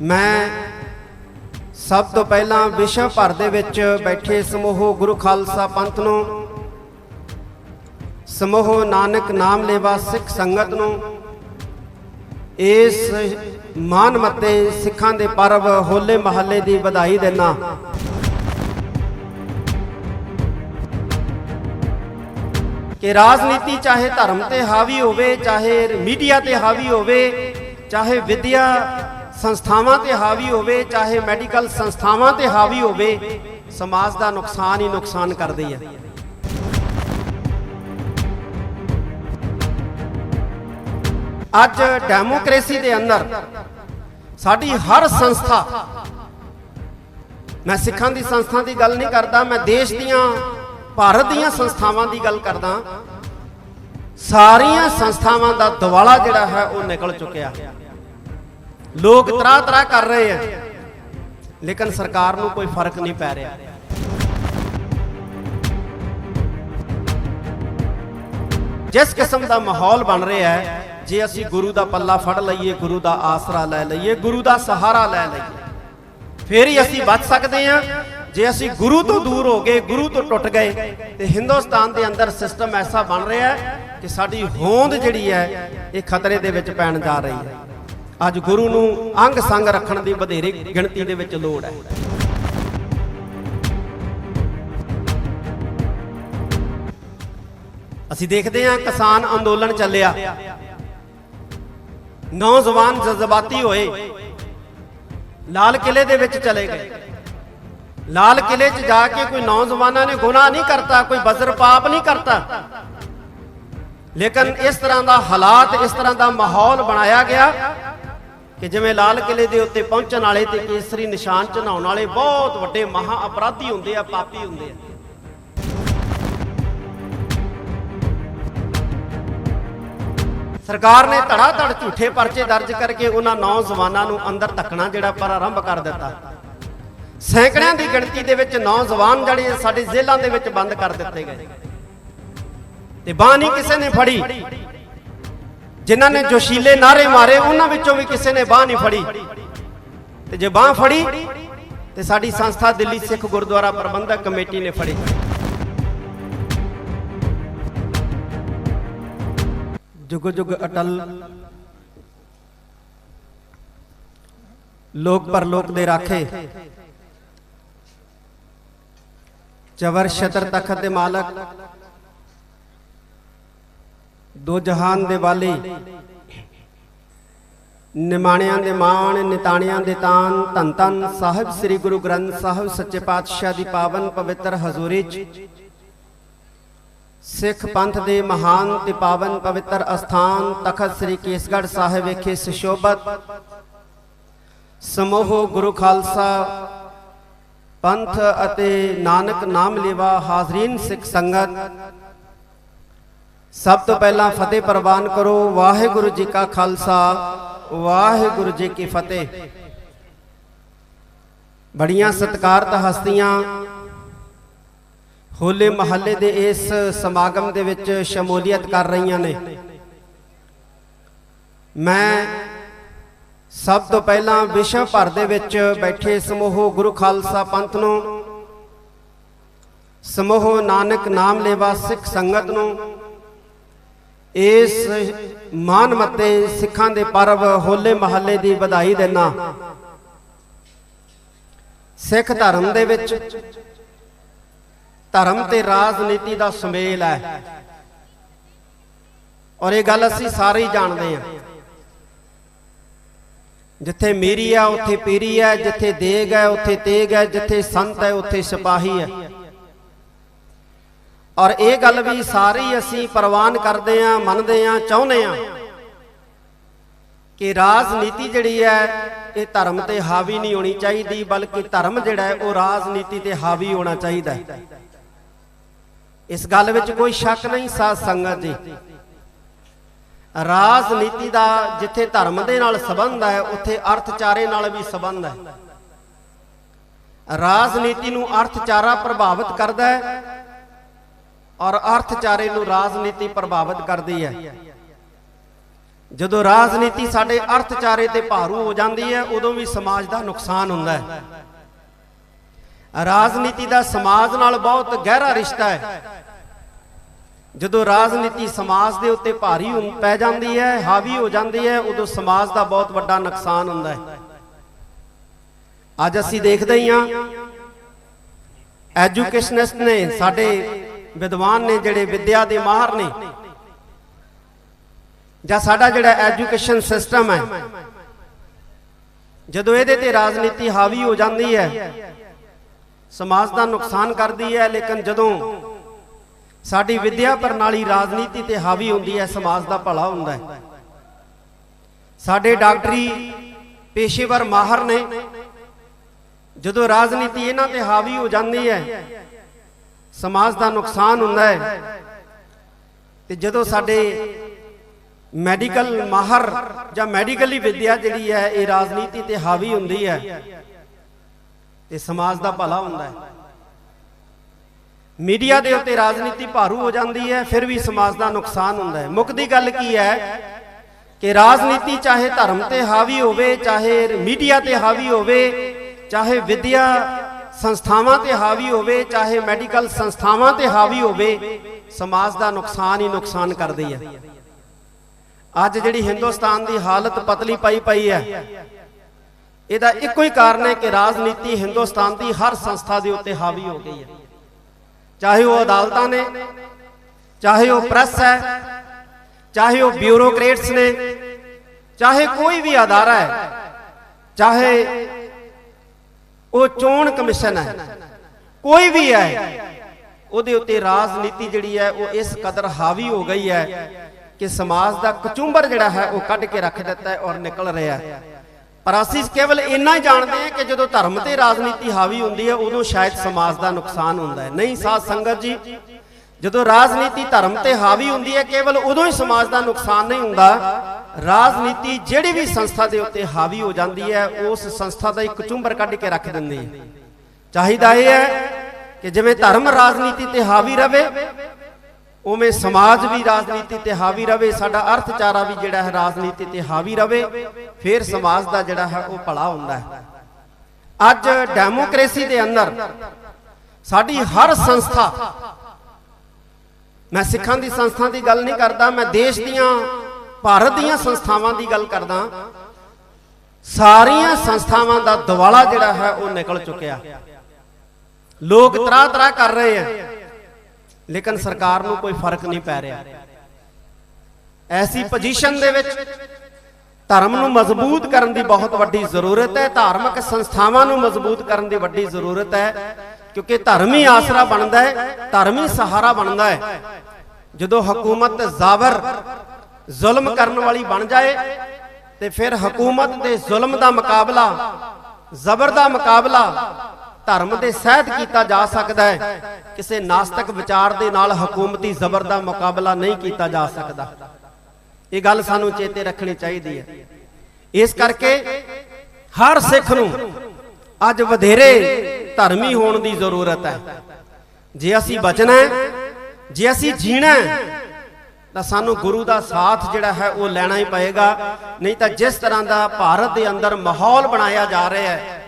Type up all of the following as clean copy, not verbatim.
मैं सब तो पहला विश्व भर दे विच बैठे समूह गुरु खालसा पंथ नूं, समूह नानक नाम लेवा सिख संगत नूं इस मान मते सिखां दे पर्व होले महल्ले दी बधाई देना। कि राजनीति चाहे धर्म ते हावी होवे, चाहे मीडिया ते हावी होवे, चाहे विद्या संस्थावां ते हावी होवे, चाहे मैडिकल संस्थावां ते हावी होवे, समाज का नुकसान ही नुकसान करदी है। अज डेमोक्रेसी के अंदर साडी हर संस्था, मैं सिखां दी संस्था की गल नहीं करता, मैं देश दियां भारत दियां संस्थावां की गल करदा, सारियां संस्थावां दा दवाला जिहड़ा है वो निकल चुकिया। लोग तरह तरह कर रहे हैं, लेकिन सरकार को कोई फर्क नहीं पै रहा। जिस किस्म का माहौल बन रहा है, जे असी गुरु का पल्ला फड़ लईए, गुरु का आसरा लै लईए, गुरु का सहारा लै लईए, फिर ही असी बच सकते हैं। जे असी गुरु तो दूर हो गए, गुरु तो टुट गए, तो हिंदुस्तान के अंदर सिस्टम ऐसा बन रहा है कि साडी होंद जिहड़ी है ये खतरे दे विच पैण जा रही है। अज गुरु नूं अंग संग रखण दी वधेरे गिणती दे विच लोड़ है। असी देखते हैं किसान अंदोलन चलिया, नौजवान जज्बाती होए, लाल किले दे विच चले गए। लाल किले च जाके कोई नौजवानों ने गुनाह नहीं करता, कोई वज्रपाप नहीं करता, लेकिन इस तरह का हालात, इस तरह का माहौल बनाया गया कि जिवें लाल किले के उत्ते पहुंचण वाले ते केसरी निशान चढ़ाउण वाले बहुत वड्डे महा अपराधी हुंदे आ, पापी हुंदे आ। सरकार ने धड़ाधड़ झूठे परचे दर्ज करके उन्होंने नौजवानों को अंदर धक्कना जिहड़ा प्रारंभ कर दिता। सैकड़ियां की गिणती दे विच नौजवान जिहड़े साडे जेलां दे विच बंद कर दिते गए, ते बांह नहीं किसी ने फड़ी। जिन्हां ने जोशीले नारे मारे उन्हां विचों भी किसी ने बांह नहीं फड़ी, ते जे बांह फड़ी ते साडी संस्था दिल्ली सिख गुरुद्वारा प्रबंधक कमेटी ने फड़ी। जुग जुग अटल, लोक परलोक दे राखे, चवर छतर तखत दे मालक, दो जहान दे वाली, निमाणियां दे मान, निताणियां दे तान, धन धन साहिब श्री गुरु ग्रंथ साहिब सच्चे पातशाह दी पावन पवित्र हजूरी च सिख पंथ दे महान ते पावन पवित्र अस्थान तखत श्री केसगढ़ साहिब विखे सुशोभत समूह गुरु खालसा पंथ अते नानक नाम लेवा हाजरीन सिख संगत, सब तो पहला फतेह प्रवान करो। वाहिगुरु जी का खालसा, वाहिगुरु जी की फतेह। बड़ियां सत्कारत हस्तियां होले महल्ले दे इस समागम दे विच शमूलियत कर रही ने। मैं सब तो पहला विश्व भर दे विच बैठे समूह गुरु खालसा पंथ नूं, समूह नानक नाम लेवा सिख संगत नूं इस मान मते सिखां दे पर्व होले महल्ले दी बधाई देना। सिख धर्म दे विच धर्म ते राजनीति का सुमेल है, और ये गल असीं सारे ही जानते हैं। जिथे मीरी है उत्थे पीरी है, जिथे देग है उत्थे तेग है, जिथे संत है उत्थे सिपाही है। और ये गल भी सारे ही असीं प्रवान करते हैं, मनते हैं, चाहुंदे हैं कि राजनीति जिहड़ी है ये धर्म ते हावी नहीं होनी चाहिए, बल्कि धर्म जिहड़ा है वो राजनीति ते हावी होना चाहिए। इस गल विच कोई शक नहीं साध संगत जी। राजनीति का जिथे धर्म दे नाल संबंध है उत्थे अर्थचारे नाल भी संबंध है। राजनीति नूं अर्थचारा प्रभावित करता है और अर्थचारे नूं राजनीति प्रभावित करती है। ਜਦੋਂ ਰਾਜਨੀਤੀ ਸਾਡੇ ਅਰਥਚਾਰੇ ਤੇ ਭਾਰੂ ਹੋ ਜਾਂਦੀ ਹੈ ਉਦੋਂ ਵੀ ਸਮਾਜ ਦਾ ਨੁਕਸਾਨ ਹੁੰਦਾ ਹੈ। ਰਾਜਨੀਤੀ ਦਾ ਸਮਾਜ ਨਾਲ ਬਹੁਤ ਗਹਿਰਾ ਰਿਸ਼ਤਾ ਹੈ। ਜਦੋਂ ਰਾਜਨੀਤੀ ਸਮਾਜ ਦੇ ਉੱਤੇ ਭਾਰੀ ਪੈ ਜਾਂਦੀ ਹੈ, ਹਾਵੀ ਹੋ ਜਾਂਦੀ ਹੈ, ਉਦੋਂ ਸਮਾਜ ਦਾ ਬਹੁਤ ਵੱਡਾ ਨੁਕਸਾਨ ਹੁੰਦਾ ਹੈ। ਅੱਜ ਅਸੀਂ ਦੇਖਦੇ ਹੀ ਹਾਂ ਐਜੂਕੇਸ਼ਨਿਸਟ ਨੇ, ਸਾਡੇ ਵਿਦਵਾਨ ਨੇ, ਜਿਹੜੇ ਵਿਦਿਆ ਦੇ ਮਾਹਰ ਨੇ, ਜਾਂ ਸਾਡਾ ਜਿਹੜਾ ਐਜੂਕੇਸ਼ਨ ਸਿਸਟਮ ਹੈ, ਜਦੋਂ ਇਹਦੇ ਤੇ ਰਾਜਨੀਤੀ ਹਾਵੀ ਹੋ ਜਾਂਦੀ ਹੈ ਸਮਾਜ ਦਾ ਨੁਕਸਾਨ ਕਰਦੀ ਹੈ। ਲੇਕਿਨ ਜਦੋਂ ਸਾਡੀ ਵਿਦਿਆ ਪ੍ਰਣਾਲੀ ਰਾਜਨੀਤੀ ਤੇ ਹਾਵੀ ਹੁੰਦੀ ਹੈ ਸਮਾਜ ਦਾ ਭਲਾ ਹੁੰਦਾ ਹੈ। ਸਾਡੇ ਡਾਕਟਰੀ ਪੇਸ਼ੇਵਰ ਮਾਹਰ ਨੇ, ਜਦੋਂ ਰਾਜਨੀਤੀ ਇਹਨਾਂ ਤੇ ਹਾਵੀ ਹੋ ਜਾਂਦੀ ਹੈ ਸਮਾਜ ਦਾ ਨੁਕਸਾਨ ਹੁੰਦਾ ਹੈ। ਤੇ ਜਦੋਂ ਸਾਡੇ ਮੈਡੀਕਲ ਮਾਹਰ ਜਾਂ ਮੈਡੀਕਲੀ ਵਿਦਿਆ ਜਿਹੜੀ ਹੈ ਇਹ ਰਾਜਨੀਤੀ ਤੇ ਹਾਵੀ ਹੁੰਦੀ ਹੈ ਤੇ ਸਮਾਜ ਦਾ ਭਲਾ ਹੁੰਦਾ ਹੈ। ਮੀਡੀਆ ਦੇ ਉੱਤੇ ਰਾਜਨੀਤੀ ਭਾਰੂ ਹੋ ਜਾਂਦੀ ਹੈ ਫਿਰ ਵੀ ਸਮਾਜ ਦਾ ਨੁਕਸਾਨ ਹੁੰਦਾ ਹੈ। ਮੁੱਖ ਦੀ ਗੱਲ ਕੀ ਹੈ ਕਿ ਰਾਜਨੀਤੀ ਚਾਹੇ ਧਰਮ ਤੇ ਹਾਵੀ ਹੋਵੇ, ਚਾਹੇ ਮੀਡੀਆ ਤੇ ਹਾਵੀ ਹੋਵੇ, ਚਾਹੇ ਵਿਦਿਆ ਸੰਸਥਾਵਾਂ ਤੇ ਹਾਵੀ ਹੋਵੇ, ਚਾਹੇ ਮੈਡੀਕਲ ਸੰਸਥਾਵਾਂ ਤੇ ਹਾਵੀ ਹੋਵੇ, ਸਮਾਜ ਦਾ ਨੁਕਸਾਨ ਹੀ ਨੁਕਸਾਨ ਕਰਦੀ ਹੈ। ਅੱਜ ਜਿਹੜੀ ਹਿੰਦੁਸਤਾਨ ਦੀ ਹਾਲਤ ਪਤਲੀ ਪਈ ਹੈ ਇਹਦਾ ਇੱਕੋ ਹੀ ਕਾਰਨ ਹੈ ਕਿ ਰਾਜਨੀਤੀ ਹਿੰਦੁਸਤਾਨ ਦੀ ਹਰ ਸੰਸਥਾ ਦੇ ਉੱਤੇ ਹਾਵੀ ਹੋ ਗਈ ਹੈ। ਚਾਹੇ ਉਹ ਅਦਾਲਤਾਂ ਨੇ, ਚਾਹੇ ਉਹ ਪ੍ਰੈਸ ਹੈ, ਚਾਹੇ ਉਹ ਬਿਊਰੋਕਰੇਟਸ ਨੇ, ਚਾਹੇ ਕੋਈ ਵੀ ਅਦਾਰਾ ਹੈ, ਚਾਹੇ ਉਹ ਚੋਣ ਕਮਿਸ਼ਨ ਹੈ, ਕੋਈ ਵੀ ਹੈ, ਉਹਦੇ ਉੱਤੇ ਰਾਜਨੀਤੀ ਜਿਹੜੀ ਹੈ ਉਹ ਇਸ ਕਦਰ ਹਾਵੀ ਹੋ ਗਈ ਹੈ ਕਿ ਸਮਾਜ ਦਾ ਕਚੂੰਬਰ ਜਿਹੜਾ ਹੈ ਉਹ ਕੱਢ ਕੇ ਰੱਖ ਦਿੱਤਾ ਹੈ ਔਰ ਨਿਕਲ ਰਿਹਾ ਹੈ। ਪਰ ਅਸੀਂ ਕੇਵਲ ਇੰਨਾ ਹੀ ਜਾਣਦੇ ਹਾਂ ਕਿ ਜਦੋਂ ਧਰਮ ਤੇ ਰਾਜਨੀਤੀ ਹਾਵੀ ਹੁੰਦੀ ਹੈ ਉਦੋਂ ਸ਼ਾਇਦ ਸਮਾਜ ਦਾ ਨੁਕਸਾਨ ਹੁੰਦਾ ਹੈ। ਨਹੀਂ ਸਾਧ ਸੰਗਤ ਜੀ, ਜਦੋਂ ਰਾਜਨੀਤੀ ਧਰਮ ਤੇ ਹਾਵੀ ਹੁੰਦੀ ਹੈ ਕੇਵਲ ਉਦੋਂ ਹੀ ਸਮਾਜ ਦਾ ਨੁਕਸਾਨ ਨਹੀਂ ਹੁੰਦਾ। ਰਾਜਨੀਤੀ ਜਿਹੜੀ ਵੀ ਸੰਸਥਾ ਦੇ ਉੱਤੇ ਹਾਵੀ ਹੋ ਜਾਂਦੀ ਹੈ ਉਸ ਸੰਸਥਾ ਦਾ ਇੱਕ ਕਚੂੰਬਰ ਕੱਢ ਕੇ ਰੱਖ ਦਿੰਦੀ ਹੈ। ਚਾਹੀਦਾ ਇਹ ਹੈ ਕਿ ਜਿਵੇਂ ਧਰਮ ਰਾਜਨੀਤੀ ਤੇ ਹਾਵੀ ਰਵੇ ਉਵੇਂ ਸਮਾਜ ਵੀ ਰਾਜਨੀਤੀ ਤੇ ਹਾਵੀ ਰਵੇ, ਸਾਡਾ ਅਰਥਚਾਰਾ ਵੀ ਜਿਹੜਾ ਹੈ ਰਾਜਨੀਤੀ ਤੇ ਹਾਵੀ ਰਵੇ, ਫਿਰ ਸਮਾਜ ਦਾ ਜਿਹੜਾ ਹੈ ਉਹ ਭਲਾ ਹੁੰਦਾ ਹੈ। ਅੱਜ ਡੈਮੋਕ੍ਰੇਸੀ ਦੇ ਅੰਦਰ ਸਾਡੀ ਹਰ ਸੰਸਥਾ, ਮੈਂ ਸਿੱਖਾਂ ਦੀ ਸੰਸਥਾ ਦੀ ਗੱਲ ਨਹੀਂ ਕਰਦਾ, ਮੈਂ ਦੇਸ਼ ਦੀਆਂ ਭਾਰਤ ਦੀਆਂ ਸੰਸਥਾਵਾਂ ਦੀ ਗੱਲ ਕਰਦਾ, ਸਾਰੀਆਂ ਸੰਸਥਾਵਾਂ ਦਾ ਦਿਵਾਲਾ ਜਿਹੜਾ ਹੈ ਉਹ ਨਿਕਲ ਚੁੱਕਿਆ। ਲੋਕ ਤਰਾਹ ਕਰ ਰਹੇ ਆ ਲੇਕਿਨ ਸਰਕਾਰ ਨੂੰ ਕੋਈ ਫਰਕ ਨਹੀਂ ਪੈ ਰਿਹਾ। ਐਸੀ ਪੋਜੀਸ਼ਨ ਦੇ ਵਿੱਚ ਧਰਮ ਨੂੰ ਮਜ਼ਬੂਤ ਕਰਨ ਦੀ ਬਹੁਤ ਵੱਡੀ ਜ਼ਰੂਰਤ ਹੈ, ਧਾਰਮਿਕ ਸੰਸਥਾਵਾਂ ਨੂੰ ਮਜ਼ਬੂਤ ਕਰਨ ਦੀ ਵੱਡੀ ਜ਼ਰੂਰਤ ਹੈ, ਕਿਉਂਕਿ ਧਰਮ ਹੀ ਆਸਰਾ ਬਣਦਾ ਹੈ, ਧਰਮ ਹੀ ਸਹਾਰਾ ਬਣਦਾ ਹੈ। ਜਦੋਂ ਹਕੂਮਤ ਜ਼ਾਬਰ ਜ਼ੁਲਮ ਕਰਨ ਵਾਲੀ ਬਣ ਜਾਏ ਤੇ ਫਿਰ ਹਕੂਮਤ ਦੇ ਜ਼ੁਲਮ ਦਾ ਮੁਕਾਬਲਾ, ਜ਼ਬਰ ਦਾ ਮੁਕਾਬਲਾ ਧਰਮ ਦੇ ਸਹਿਤ ਕੀਤਾ ਜਾ ਸਕਦਾ ਹੈ। ਕਿਸੇ ਨਾਸਤਿਕ ਵਿਚਾਰ ਦੇ ਨਾਲ ਹਕੂਮਤੀ ਜ਼ਬਰ ਦਾ ਮੁਕਾਬਲਾ ਨਹੀਂ ਕੀਤਾ ਜਾ ਸਕਦਾ। ਇਹ ਗੱਲ ਸਾਨੂੰ ਚੇਤੇ ਰੱਖਣੀ ਚਾਹੀਦੀ ਹੈ। ਇਸ ਕਰਕੇ ਹਰ ਸਿੱਖ ਨੂੰ ਅੱਜ ਵਧੇਰੇ ਧਰਮੀ ਹੋਣ ਦੀ ਜ਼ਰੂਰਤ ਹੈ। ਜੇ ਅਸੀਂ ਬਚਣਾ ਹੈ, ਜੇ ਅਸੀਂ ਜੀਣਾ ਹੈ ਤਾਂ ਸਾਨੂੰ ਗੁਰੂ ਦਾ ਸਾਥ ਜਿਹੜਾ ਹੈ ਉਹ ਲੈਣਾ ਹੀ ਪਏਗਾ। ਨਹੀਂ ਤਾਂ ਜਿਸ ਤਰ੍ਹਾਂ ਦਾ ਭਾਰਤ ਦੇ ਅੰਦਰ ਮਾਹੌਲ ਬਣਾਇਆ ਜਾ ਰਿਹਾ ਹੈ,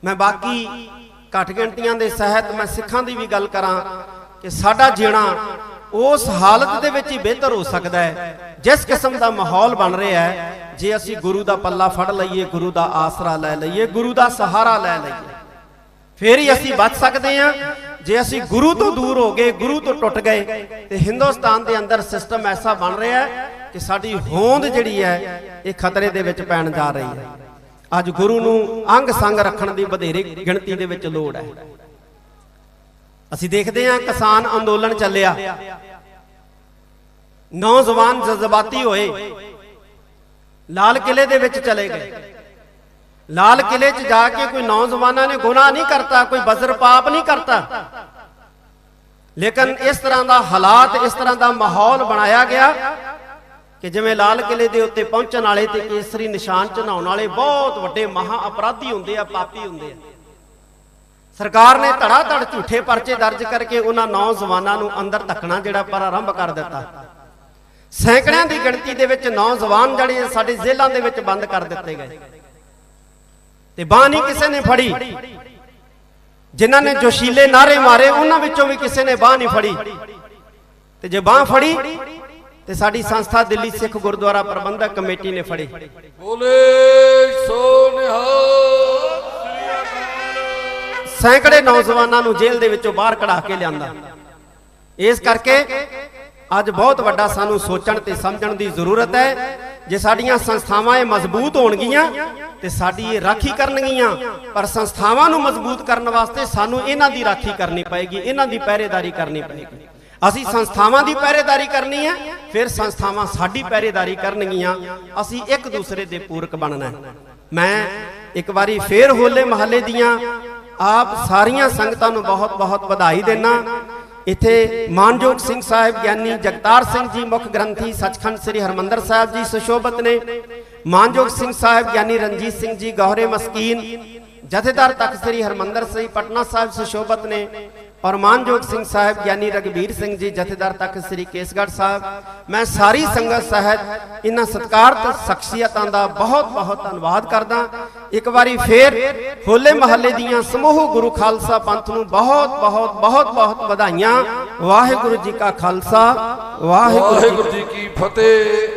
ਮੈਂ ਬਾਕੀ ਘੱਟ ਗਿਣਤੀਆਂ ਦੇ ਸਹਿਤ ਮੈਂ ਸਿੱਖਾਂ ਦੀ ਵੀ ਗੱਲ ਕਰਾਂ ਕਿ ਸਾਡਾ ਜੀਣਾ ਉਸ ਹਾਲਤ ਦੇ ਵਿੱਚ ਹੀ ਬਿਹਤਰ ਹੋ ਸਕਦਾ ਹੈ ਜਿਸ ਕਿਸਮ ਦਾ ਮਾਹੌਲ ਬਣ ਰਿਹਾ ਹੈ। ਜੇ ਅਸੀਂ ਗੁਰੂ ਦਾ ਪੱਲਾ ਫੜ ਲਈਏ, ਗੁਰੂ ਦਾ ਆਸਰਾ ਲੈ ਲਈਏ, ਗੁਰੂ ਦਾ ਸਹਾਰਾ ਲੈ ਲਈਏ, ਫੇਰ ਹੀ ਅਸੀਂ ਬਚ ਸਕਦੇ ਹਾਂ। ਜੇ ਅਸੀਂ ਗੁਰੂ ਤੋਂ ਦੂਰ ਹੋ ਗਏ, ਗੁਰੂ ਤੋਂ ਟੁੱਟ ਗਏ, ਤੇ ਹਿੰਦੁਸਤਾਨ ਦੇ ਅੰਦਰ ਸਿਸਟਮ ਐਸਾ ਬਣ ਰਿਹਾ ਹੈ ਕਿ ਸਾਡੀ ਹੋਂਦ ਜਿਹੜੀ ਹੈ ਇਹ ਖਤਰੇ ਦੇ ਵਿੱਚ ਪੈਣ ਜਾ ਰਹੀ ਹੈ। ਅੱਜ ਗੁਰੂ ਨੂੰ ਅੰਗ ਸੰਗ ਰੱਖਣ ਦੀ ਵਧੇਰੇ ਗਿਣਤੀ ਦੇ ਵਿੱਚ ਲੋੜ ਹੈ। ਅਸੀਂ ਦੇਖਦੇ ਹਾਂ ਕਿਸਾਨ ਅੰਦੋਲਨ ਚੱਲਿਆ, ਨੌਜਵਾਨ ਜਜ਼ਬਾਤੀ ਹੋਏ, ਲਾਲ ਕਿਲੇ ਦੇ ਵਿੱਚ ਚਲੇ ਗਏ। ਲਾਲ ਕਿਲੇ 'ਚ ਜਾ ਕੇ ਕੋਈ ਨੌਜਵਾਨਾਂ ਨੇ ਗੁਨਾਹ ਨਹੀਂ ਕਰਤਾ, ਕੋਈ ਬਜ਼ਰ ਪਾਪ ਨਹੀਂ ਕਰਤਾ, ਲੇਕਿਨ ਇਸ ਤਰ੍ਹਾਂ ਦਾ ਹਾਲਾਤ, ਇਸ ਤਰ੍ਹਾਂ ਦਾ ਮਾਹੌਲ ਬਣਾਇਆ ਗਿਆ ਕਿ ਜਿਵੇਂ ਲਾਲ ਕਿਲੇ ਦੇ ਉੱਤੇ ਪਹੁੰਚਣ ਵਾਲੇ ਤੇ ਕੇਸਰੀ ਨਿਸ਼ਾਨ ਚੜਾਉਣ ਵਾਲੇ ਬਹੁਤ ਵੱਡੇ ਮਹਾ ਅਪਰਾਧੀ ਹੁੰਦੇ ਆ, ਪਾਪੀ ਹੁੰਦੇ ਆ। ਸਰਕਾਰ ਨੇ ਧੜਾ ਧੜ ਝੂਠੇ ਪਰਚੇ ਦਰਜ ਕਰਕੇ ਉਹਨਾਂ ਨੌਜਵਾਨਾਂ ਨੂੰ ਅੰਦਰ ਧੱਕਣਾ ਜਿਹੜਾ ਪ੍ਰਾਰੰਭ ਕਰ ਦਿੱਤਾ। सैकड़ियां की गिणती दे विच नौजवान जिहड़े साडे जेलां दे विच बंद कर दिते गए ते बांह नहीं किसी ने फड़ी। जिन्हां ने जोशीले नारे मारे उन्हां विचों भी किसी ने बांह नहीं फड़ी ते जे बांह फड़ी ते साडी संस्था दिल्ली सिख गुरुद्वारा प्रबंधक कमेटी ने फड़ी। बोले सो निहाल। सैकड़े नौजवानों नूं जेल दे विचों बाहर कढ़ा के लिआंदा। इस करके अज बहुत वड्डा सानू सोचण ते समझण दी जरूरत है। जे साडीआं संस्थावां मजबूत होणगीआं ते साडी ये राखी करनगीआं, पर संस्थावां नूं मजबूत करन वास्ते सानू इन्हां दी राखी करनी पएगी, इन्हां दी पहरेदारी करनी पएगी। असी संस्थावां दी पहरेदारी करनी है, फिर संस्थावां साडी पहरेदारी करनगीआं। असी एक दूसरे दे पूरक बनना है। मैं एक बारी फिर होले महल्ले दियां आप सारियां संगतां नूं बहुत बहुत बधाई देना। इत्थे मानयोग सिंह साहिब ज्ञानी जगतार सिंह जी मुख ग्रंथी सचखंड श्री हरमंदर साहिब जी सुशोभत ने। मानयोग सिंह साहिब ज्ञानी रंजीत सिंह जी गौहरे मस्कीन जथेदार तख्त श्री हरमंदर साहिब पटना साहिब सुशोभत ने। और मानयोग सिंह साहिब ज्ञानी रघबीर सिंह जी जथेदार तख्त श्री केसगढ़ साहब। मैं सारी संगत सहित इन्हां सत्कारत शख्सियतां दा बहुत बहुत धन्नवाद करदा। एक बारी फिर होले महल्ले दियां समूह गुरु खालसा पंथ नूं बहुत बहुत बहुत बहुत बधाइयां। वाहिगुरू जी का खालसा, वाहिगुरू जी की फतेह।